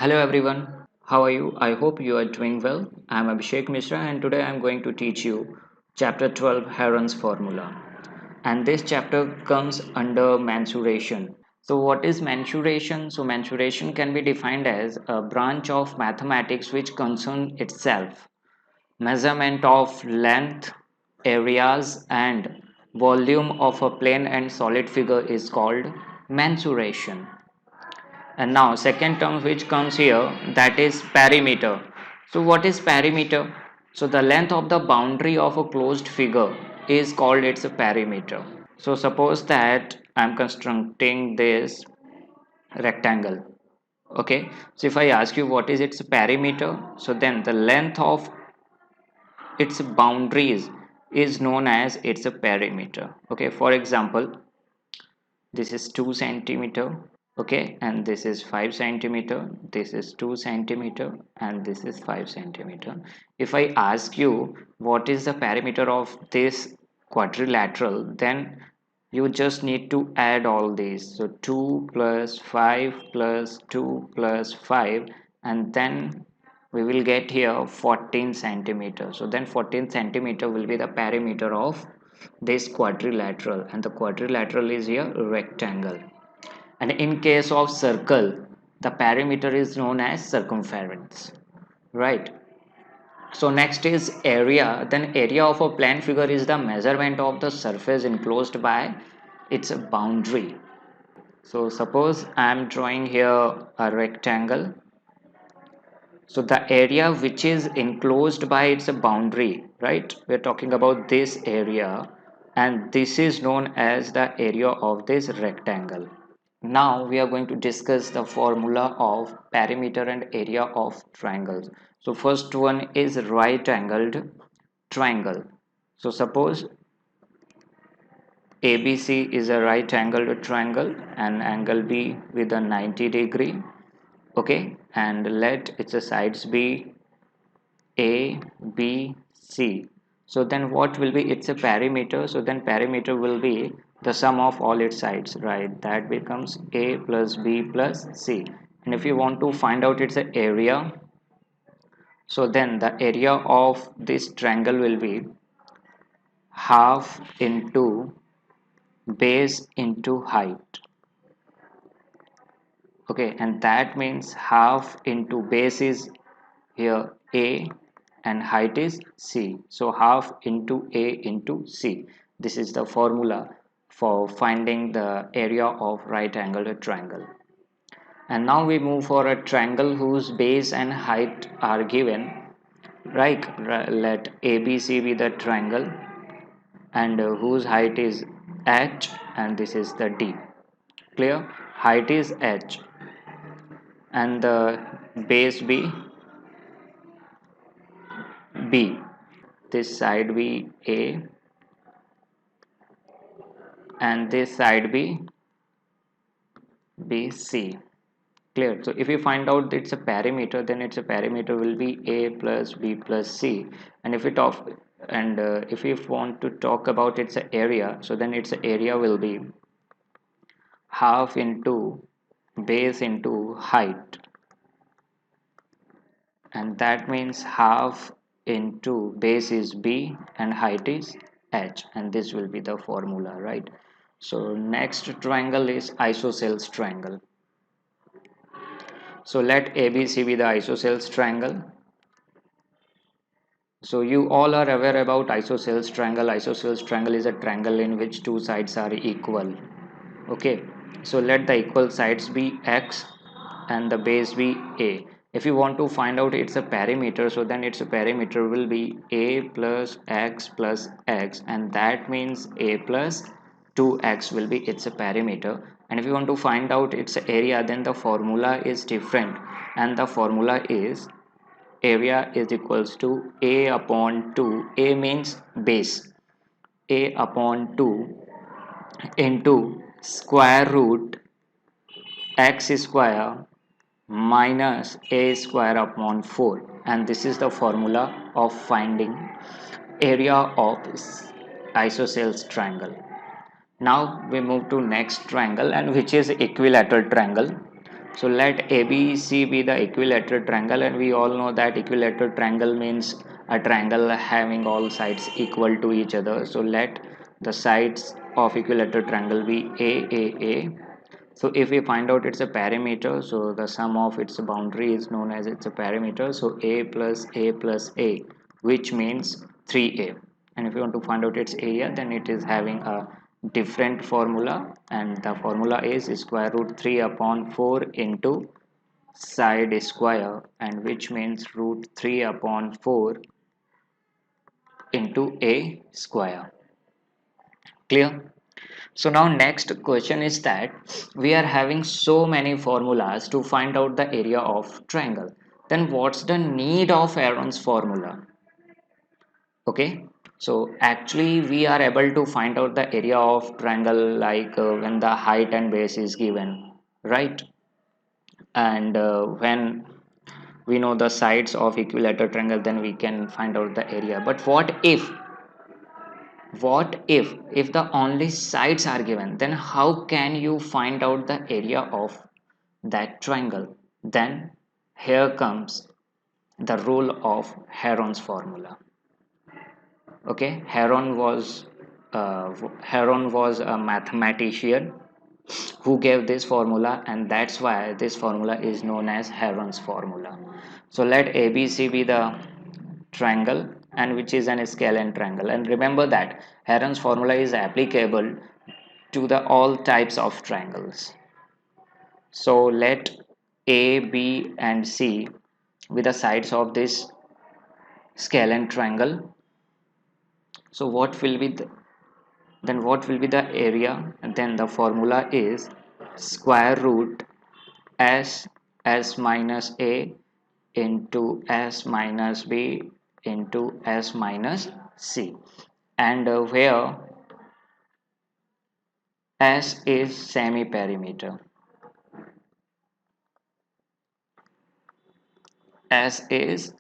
Hello everyone, how are you? I hope you are doing well. I am Abhishek Mishra and today I am going to teach you chapter 12 Heron's formula. And this chapter comes under mensuration. So what is mensuration? So mensuration can be defined as a branch of mathematics which concern itself measurement of length, areas and volume of a plane and solid figure is called mensuration. And now second term which comes here, that is perimeter. So what is perimeter? So the length of the boundary of a closed figure is called its perimeter. So suppose that I am constructing this rectangle. Okay, so if I ask you what is its perimeter, so then the length of its boundaries is known as its perimeter. Okay, for example, this is 2 centimeter, okay, and this is 5 centimeter, this is 2 centimeter and this is 5 centimeter. If I ask you what is the perimeter of this quadrilateral, then you just need to add all these. So 2 plus 5 plus 2 plus 5, and then we will get here 14 centimeter. So then 14 centimeter will be the perimeter of this quadrilateral, and the quadrilateral is here rectangle. And in case of circle, the perimeter is known as circumference, right? So next is area. Then area of a plane figure is the measurement of the surface enclosed by its boundary. So suppose I am drawing here a rectangle. So the area which is enclosed by its boundary, right? We're talking about this area, and this is known as the area of this rectangle. Now we are going to discuss the formula of perimeter and area of triangles. So first one is right angled triangle. So suppose ABC is a right angled triangle and angle B with a 90-degree. Okay, and let its sides be A, B, C. So then what will be its a perimeter? So then perimeter will be the sum of all its sides, right? That becomes A plus B plus C. And if you want to find out its area, so then the area of this triangle will be half into base into height. Okay, and that means half into base is here A and height is C. So half into A into C. This is the formula for finding the area of right angled triangle. And now we move for a triangle whose base and height are given. Right, let ABC be the triangle, and whose height is H and this is the D. Clear? Height is H and the base be B. This side be A and this side be BC. Clear? So if you find out it's a perimeter, then its a perimeter will be A plus B plus C. And if it of and if you want to talk about its area, so then its area will be half into base into height, and that means half into base is B and height is H, and this will be the formula, right? So next triangle is isosceles triangle. So let ABC be the isosceles triangle. So you all are aware about isosceles triangle. Isosceles triangle is a triangle in which two sides are equal. Okay, so let the equal sides be X and the base be A. If you want to find out its a perimeter, so then its a perimeter will be A plus X, and that means A plus 2X will be its a perimeter. And if you want to find out its area, then the formula is different, and the formula is area is equals to A upon 2. A means base, A upon 2 into square root x square minus a square upon 4, and this is the formula of finding area of isosceles triangle. Now we move to next triangle, and which is equilateral triangle. So let ABC be the equilateral triangle, and we all know that equilateral triangle means a triangle having all sides equal to each other. So let the sides of equilateral triangle be A. So if we find out it's a perimeter, so the sum of its boundary is known as it's a perimeter. So A plus A, which means 3A. And if you want to find out its area, then it is having a different formula, and the formula is square root 3 upon 4 into side square, and which means root 3 upon 4 into A square. Clear? So now next question is that we are having so many formulas to find out the area of triangle. Then what's the need of Heron's formula? Okay. So actually we are able to find out the area of triangle like when the height and base is given, right? And when we know the sides of equilateral triangle, then we can find out the area. But what if the only sides are given, then how can you find out the area of that triangle? Then here comes the rule of Heron's formula. Okay, Heron was a mathematician who gave this formula, and that's why this formula is known as Heron's formula. So let ABC be the triangle, and which is an scalene triangle, and remember that Heron's formula is applicable to the all types of triangles. So let A, B and C be the sides of this scalene triangle. So what will be the area? And then the formula is square root s minus a into s minus b into s minus c, and where s is semi perimeter. S is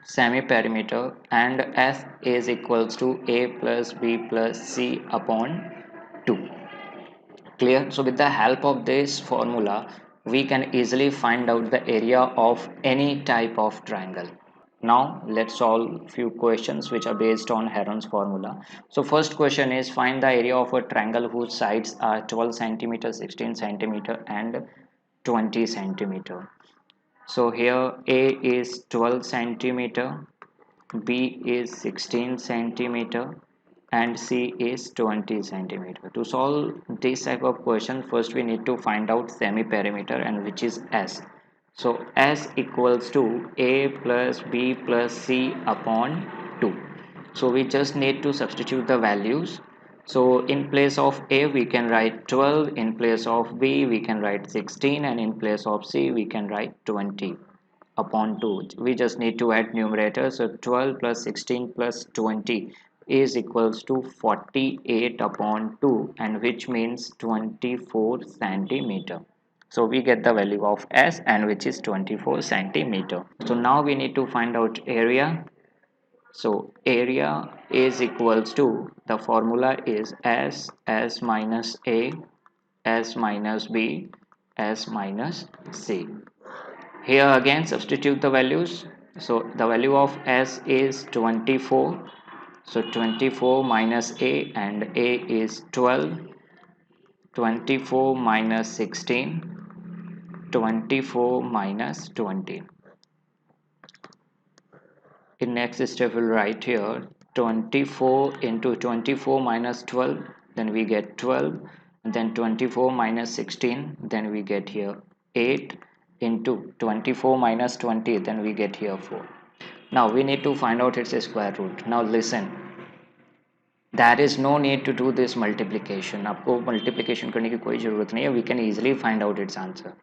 semi perimeter, and s is equals to a plus b plus c upon 2. Clear? So with the help of this formula, we can easily find out the area of any type of triangle. Now let's solve few questions which are based on Heron's formula. So first question is, find the area of a triangle whose sides are 12 centimeter, 16 centimeter and 20 centimeter. So here A is 12 centimeter, B is 16 centimeter and C is 20 centimeter. To solve this type of question, first we need to find out semi-perimeter, and which is S. So S equals to A plus B plus C upon 2. So we just need to substitute the values. So in place of A we can write 12, in place of B we can write 16, and in place of C we can write 20 upon 2. We just need to add numerator. So 12 plus 16 plus 20 is equals to 48 upon 2, and which means 24 centimeter. So we get the value of S, and which is 24 centimeter. So now we need to find out area. So area is equals to, the formula is S minus A, S minus B, S minus C. Here again substitute the values. So the value of S is 24. So 24 minus A, and A is 12. 24 minus 16. 24 minus 20. In next step we'll write here 24 into 24 minus 12, then we get 12, and then 24 minus 16, then we get here 8, into 24 minus 20, then we get here 4. Now we need to find out its square root. Now listen, there is no need to do this multiplication. आपको multiplication करने की कोई ज़रूरत नहीं है. We can easily find out its answer.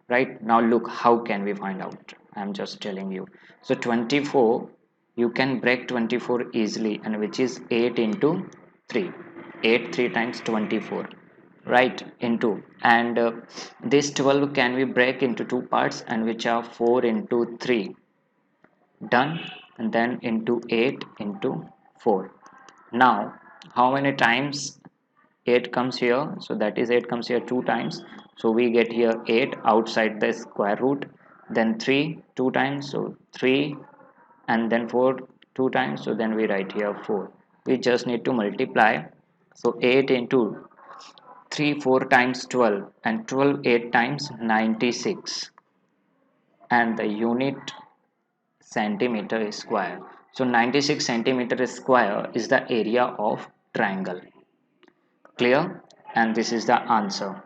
Right? Now look, how can we find out? I'm just telling you. So 24, you can break 24 easily, and which is 8 into 3. 8 3 times 24. Right? Into, and this 12 can we break into two parts, and which are 4 into 3. Done. And then into 8 into 4. Now how many times 8 comes here? So that is 8 comes here 2 times. So we get here 8 outside the square root, then 3 two times, so 3, and then 4 two times, so then we write here 4. We just need to multiply. So 8 into 3 4 times 12, and 12 8 times 96, and the unit centimeter square. So 96 centimeter square is the area of triangle. Clear? And this is the answer.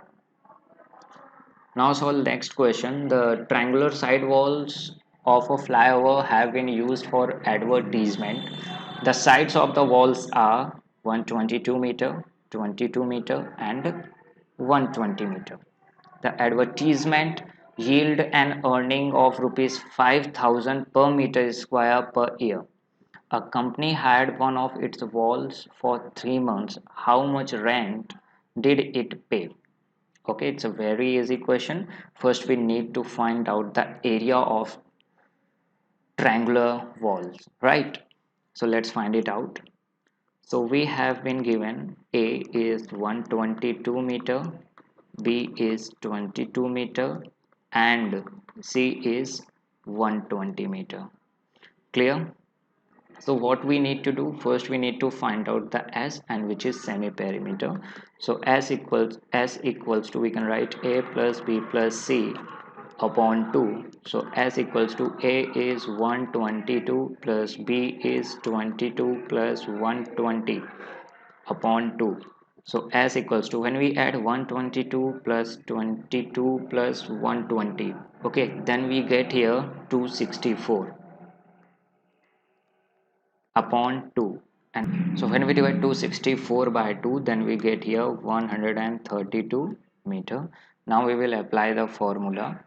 Now solve next question. The triangular side walls of a flyover have been used for advertisement. The sides of the walls are 122 meter, 22 meter, and 120 meter. The advertisement yield an earning of rupees 5,000 per meter square per year. A company had one of its walls for 3 months. How much rent did it pay? Okay, it's a very easy question. First, we need to find out the area of triangular walls, right? So let's find it out. So we have been given A is 122 meter, B is 22 meter, and C is 120 meter. Clear? So what we need to do, first we need to find out the S, and which is semi perimeter. So S equals to, we can write A plus B plus C upon 2. So S equals to A is 122 plus B is 22 plus 120 upon 2. So S equals to, when we add 122 plus 22 plus 120, okay, then we get here 264 upon 2. And so when we divide 264 by 2, then we get here 132 meter. Now we will apply the formula.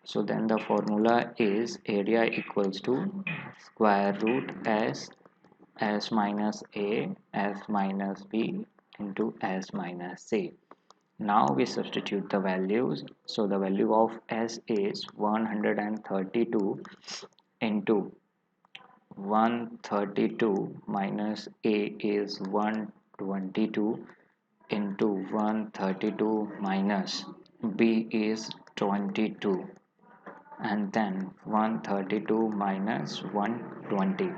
So then the formula is area equals to square root S minus A, S minus B into S minus C. Now we substitute the values. So the value of S is 132 into 132 minus A is 122 into 132 minus B is 22, and then 132 minus 120,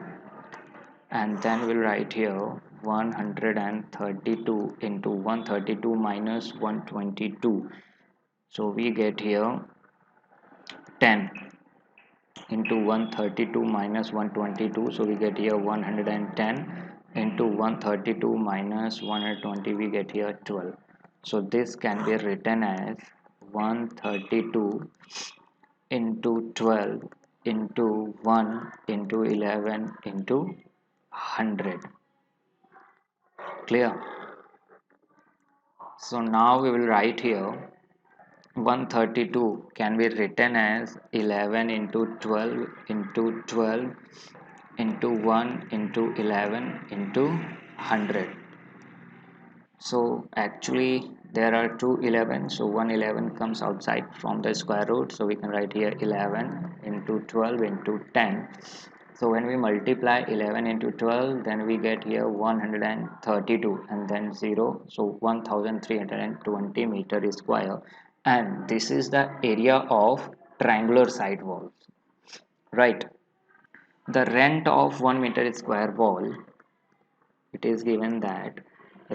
and then we'll write here 132 into 132 minus 122. So we get here 10 into 132 minus 122, so we get here 110 into 132 minus 120, we get here 12. So this can be written as 132 into 12 into 1 into 11 into 100. Clear? So now we will write here 132 can be written as 11 into 12 into 12 into 1 into 11 into 100. So actually there are two 11, so 111 comes outside from the square root, so we can write here 11 into 12 into 10. So when we multiply 11 into 12, then we get here 132 and then 0, so 1320 meter square, and this is the area of triangular side walls, right? The rent of 1 meter square wall, it is given that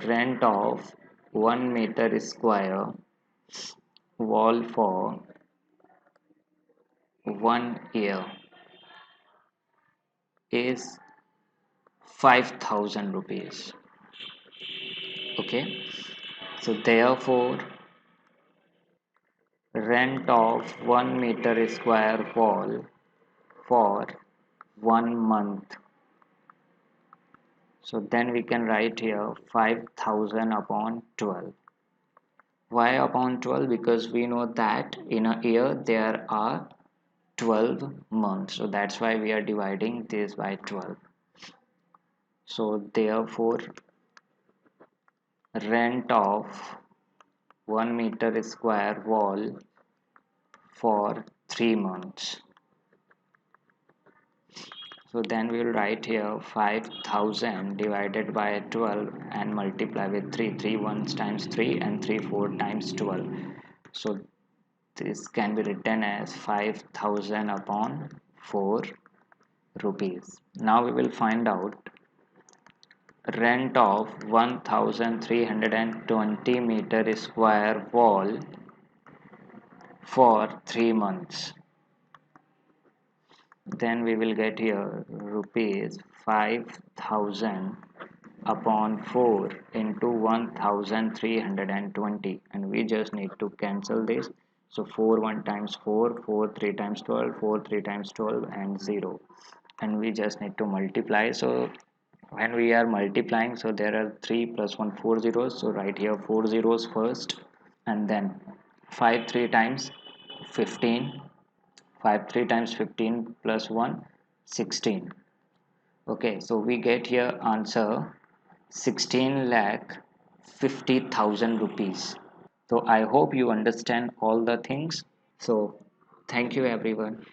rent of 1 meter square wall for 1 year is 5,000 rupees. Okay, so therefore rent of 1 meter square wall for 1 month, so then we can write here 5,000 upon 12. Why upon 12? Because we know that in a year there are 12 months, so that's why we are dividing this by 12. So therefore rent of 1 meter square wall for 3 months, so then we will write here 5,000 divided by 12 and multiply with 3. 3 once times 3 and 3 4 times 12. So this can be written as 5000 upon 4 rupees. Now we will find out rent of 1320 meter square wall for 3 months. Then we will get here rupees 5000 upon 4 into 1320, and we just need to cancel this. So 4 1 times 4, 4 3 times 12, 4 3 times 12, and 0, and we just need to multiply. So when we are multiplying, so there are 3 plus 1 4 zeros, so right here 4 zeros first, and then 5 3 times 15, 5 3 times 15 plus 1 16. Okay, so we get here answer 16 lakh 50,000 rupees. So I hope you understand all the things. So thank you everyone.